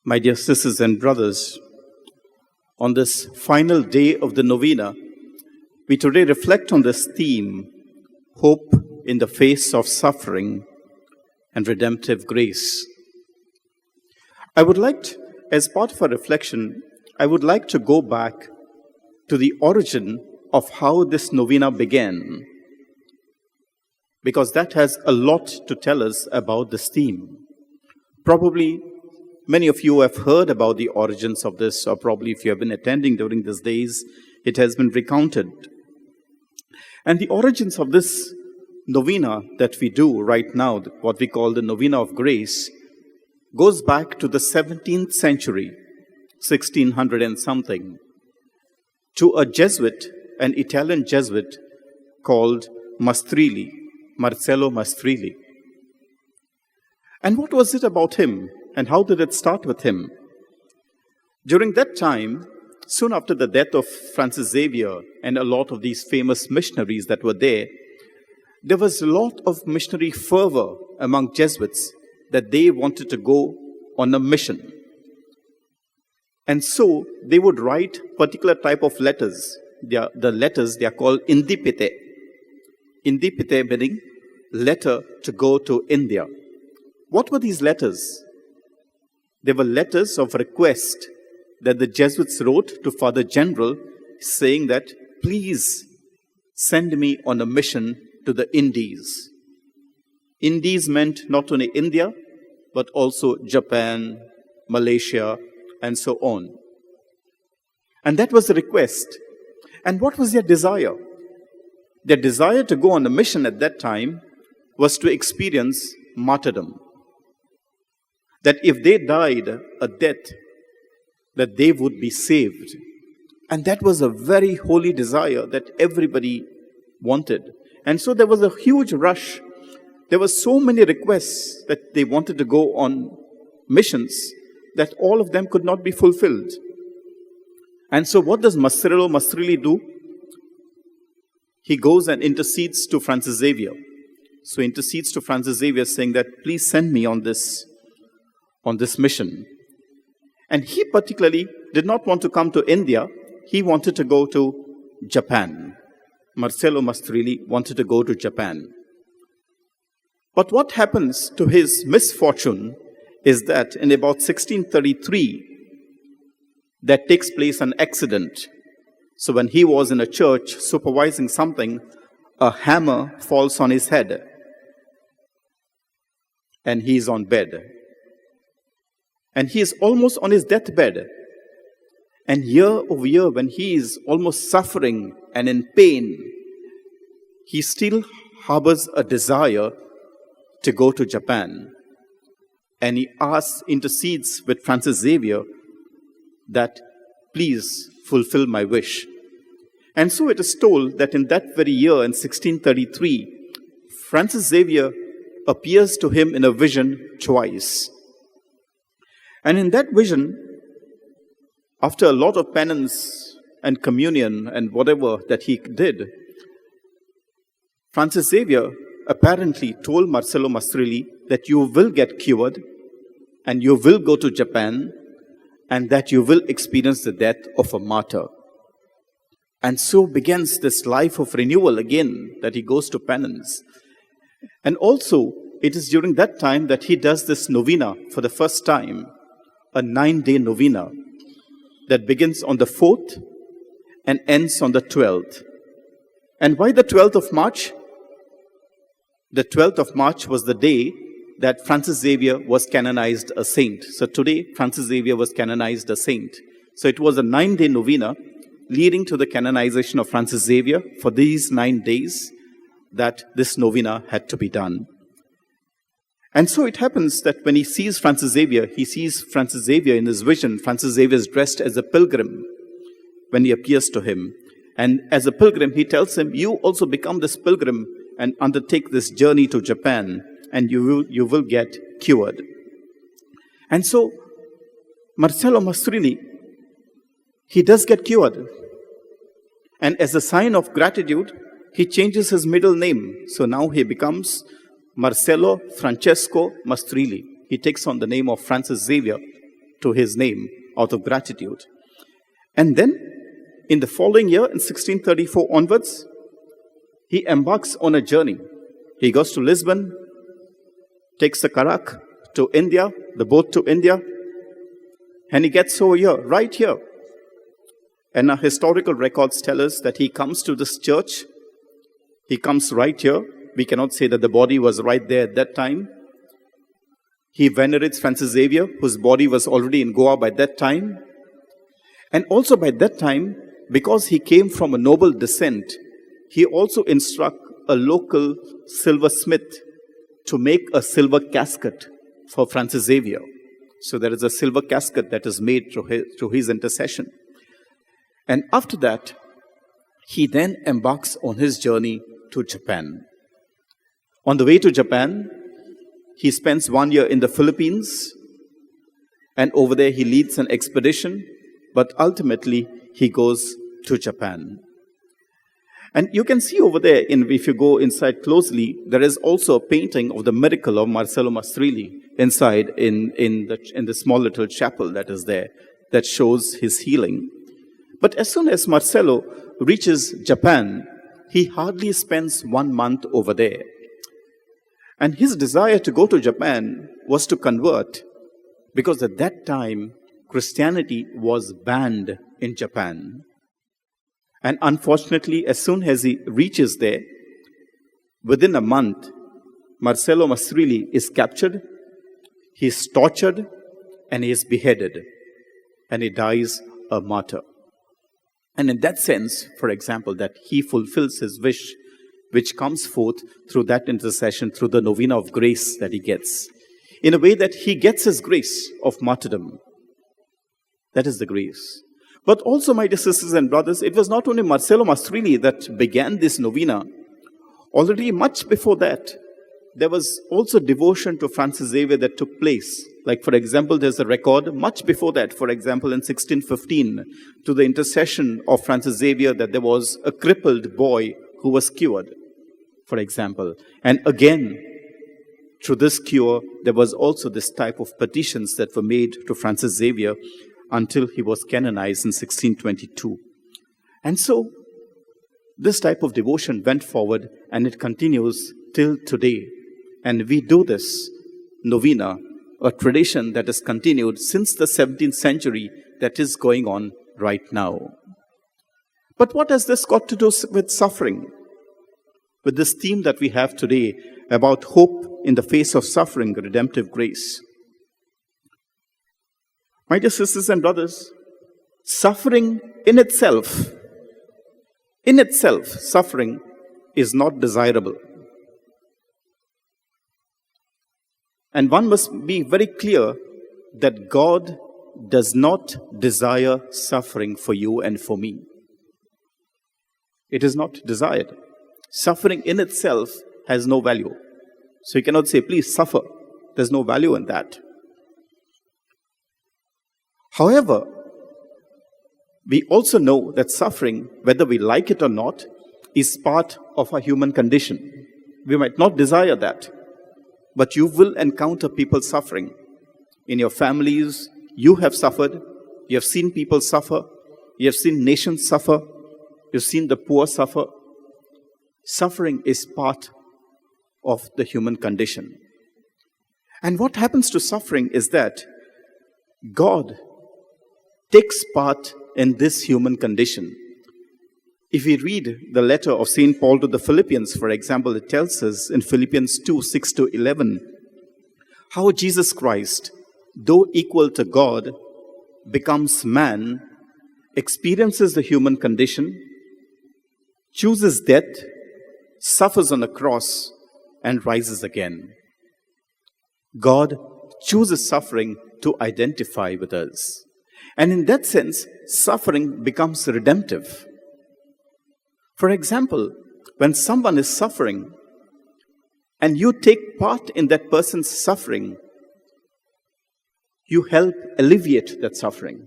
My dear sisters and brothers, on this final day of the novena, we today reflect on this theme, hope in the face of suffering and redemptive grace. As part of our reflection, I would like to go back to the origin of how this novena began, because that has a lot to tell us about this theme. Probably many of you have heard about the origins of this, or probably if you have been attending during these days, it has been recounted. And the origins of this novena that we do right now, what we call the Novena of Grace, goes back to the 17th century, 1600 and something, to a Jesuit, an Italian Jesuit called Marcello Mastrilli. And what was it about him? And how did it start with him? During that time, soon after the death of Francis Xavier and a lot of these famous missionaries that were there was a lot of missionary fervor among Jesuits that they wanted to go on a mission. And so they would write particular type of letters. The letters, they are called indipite. Indipite meaning letter to go to India. What were these letters? They were letters of request that the Jesuits wrote to Father General saying that, please send me on a mission to the Indies. Indies meant not only India, but also Japan, Malaysia, and so on. And that was the request. And what was their desire? Their desire to go on a mission at that time was to experience martyrdom. That if they died a death, that they would be saved. And that was a very holy desire that everybody wanted. And so there was a huge rush. There were so many requests that they wanted to go on missions that all of them could not be fulfilled. And so what does Marcello Mastrilli do? He goes and intercedes to Francis Xavier. So he intercedes to Francis Xavier saying that, please send me on this mission. And he particularly did not want to come to India. He wanted to go to Japan. Marcello Mastrilli wanted to go to Japan. But what happens to his misfortune is that in about 1633, there takes place an accident. So when he was in a church supervising something, a hammer falls on his head. And he is on bed. And he is almost on his deathbed. And year over year, when he is almost suffering and in pain, he still harbors a desire to go to Japan. And he intercedes with Francis Xavier that, please fulfill my wish. And so it is told that in that very year, in 1633, Francis Xavier appears to him in a vision twice. And in that vision, after a lot of penance and communion and whatever that he did, Francis Xavier apparently told Marcello Mastrilli that you will get cured and you will go to Japan and that you will experience the death of a martyr. And so begins this life of renewal again, that he goes to penance. And also, it is during that time that he does this novena for the first time, a 9-day novena that begins on the 4th and ends on the 12th. And why the 12th of March? The 12th of March was the day that Francis Xavier was canonized a saint. So today, Francis Xavier was canonized a saint. So it was a 9-day novena leading to the canonization of Francis Xavier. For these 9 days that this novena had to be done. And so it happens that when he sees Francis Xavier in his vision. Francis Xavier is dressed as a pilgrim when he appears to him. And as a pilgrim, he tells him, you also become this pilgrim and undertake this journey to Japan, and you will get cured. And so Marcello Mastrilli, he does get cured. And as a sign of gratitude, he changes his middle name. So now he becomes Marcello Francesco Mastrilli. He takes on the name of Francis Xavier to his name out of gratitude. And then, in the following year, in 1634 onwards, he embarks on a journey. He goes to Lisbon, takes the Karak to India, the boat to India, and he gets over here, right here. And our historical records tell us that he comes to this church. He comes right here. We cannot say that the body was right there at that time. He venerates Francis Xavier, whose body was already in Goa by that time. And also by that time, because he came from a noble descent, he also instructs a local silversmith to make a silver casket for Francis Xavier. So there is a silver casket that is made through his intercession. And after that, he then embarks on his journey to Japan. On the way to Japan, he spends 1 year in the Philippines, and over there he leads an expedition, but ultimately he goes to Japan. And you can see over there, if you go inside closely, there is also a painting of the miracle of Marcello Mastroili inside in the small little chapel that is there, that shows his healing. But as soon as Marcello reaches Japan, he hardly spends 1 month over there. And his desire to go to Japan was to convert, because at that time, Christianity was banned in Japan. And unfortunately, as soon as he reaches there, within a month, Marcello Mastroili is captured, he is tortured, and he is beheaded. And he dies a martyr. And in that sense, for example, that he fulfills his wish, which comes forth through that intercession, through the novena of grace that he gets. In a way that he gets his grace of martyrdom. That is the grace. But also, my dear sisters and brothers, it was not only Marcello Mastroili that began this novena. Already much before that, there was also devotion to Francis Xavier that took place. Like, for example, there's a record much before that, for example, in 1615, to the intercession of Francis Xavier, that there was a crippled boy who was cured, for example. And again, through this cure, there was also this type of petitions that were made to Francis Xavier until he was canonized in 1622. And so, this type of devotion went forward, and it continues till today. And we do this novena, a tradition that has continued since the 17th century, that is going on right now. But what has this got to do with suffering? With this theme that we have today about hope in the face of suffering, redemptive grace. My dear sisters and brothers, suffering in itself, suffering is not desirable. And one must be very clear that God does not desire suffering for you and for me. It is not desired. Suffering in itself has no value. So you cannot say, please suffer. There's no value in that. However, we also know that suffering, whether we like it or not, is part of our human condition. We might not desire that, but you will encounter people suffering. In your families, you have suffered. You have seen people suffer. You have seen nations suffer. You've seen the poor suffer. Suffering is part of the human condition. And what happens to suffering is that God takes part in this human condition. If we read the letter of St. Paul to the Philippians, for example, it tells us in Philippians 2, 6-11, how Jesus Christ, though equal to God, becomes man, experiences the human condition, chooses death, suffers on a cross, and rises again. God chooses suffering to identify with us. And in that sense, suffering becomes redemptive. For example, when someone is suffering and you take part in that person's suffering, you help alleviate that suffering.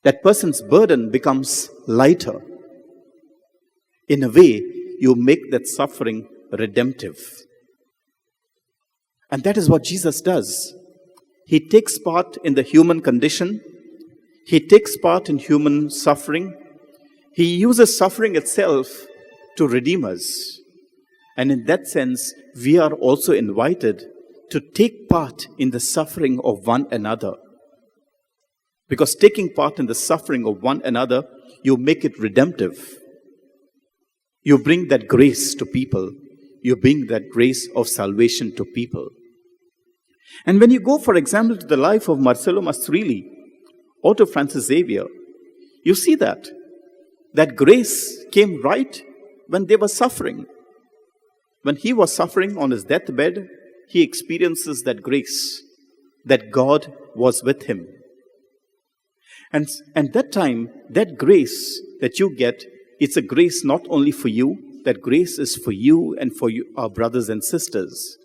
That person's burden becomes lighter. In a way, you make that suffering redemptive. And that is what Jesus does. He takes part in the human condition. He takes part in human suffering. He uses suffering itself to redeem us. And in that sense, we are also invited to take part in the suffering of one another. Because taking part in the suffering of one another, you make it redemptive. You bring that grace to people. You bring that grace of salvation to people. And when you go, for example, to the life of Marcello Mastroili or to Francis Xavier, you see that grace came right when they were suffering. When he was suffering on his deathbed, he experiences that grace, that God was with him. And that time, that grace that you get, it's a grace not only for you, that grace is for you and for you, our brothers and sisters.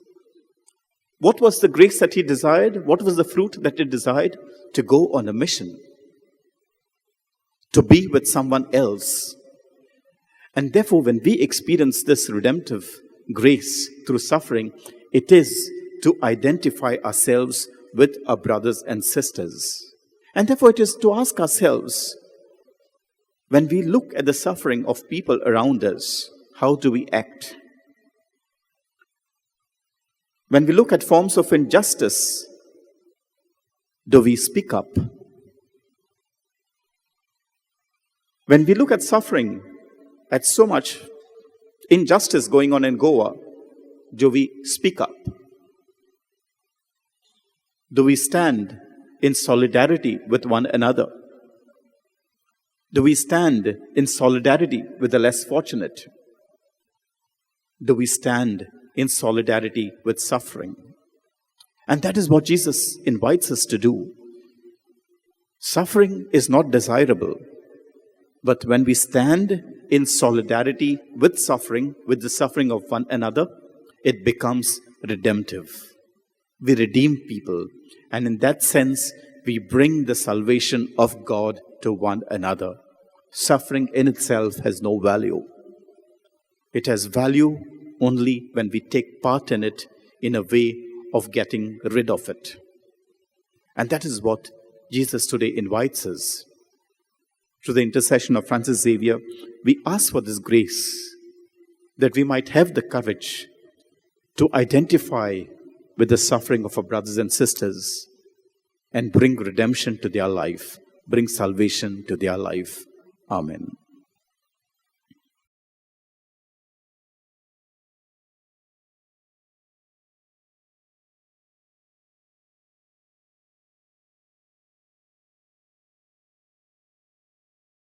What was the grace that he desired? What was the fruit that he desired? To go on a mission. To be with someone else. And therefore, when we experience this redemptive grace through suffering, it is to identify ourselves with our brothers and sisters. And therefore, it is to ask ourselves, when we look at the suffering of people around us, how do we act? When we look at forms of injustice, do we speak up? When we look at suffering, at so much injustice going on in Goa, do we speak up? Do we stand in solidarity with one another? Do we stand in solidarity with the less fortunate? Do we stand in solidarity with suffering? And that is what Jesus invites us to do. Suffering is not desirable, but when we stand in solidarity with the suffering of one another, it becomes redemptive. We redeem people, and in that sense, we bring the salvation of God to one another. Suffering in itself has no value. It has value only when we take part in it in a way of getting rid of it. And that is what Jesus today invites us. Through the intercession of Francis Xavier, we ask for this grace, that we might have the courage to identify with the suffering of our brothers and sisters and bring redemption to their life, bring salvation to their life. Amen.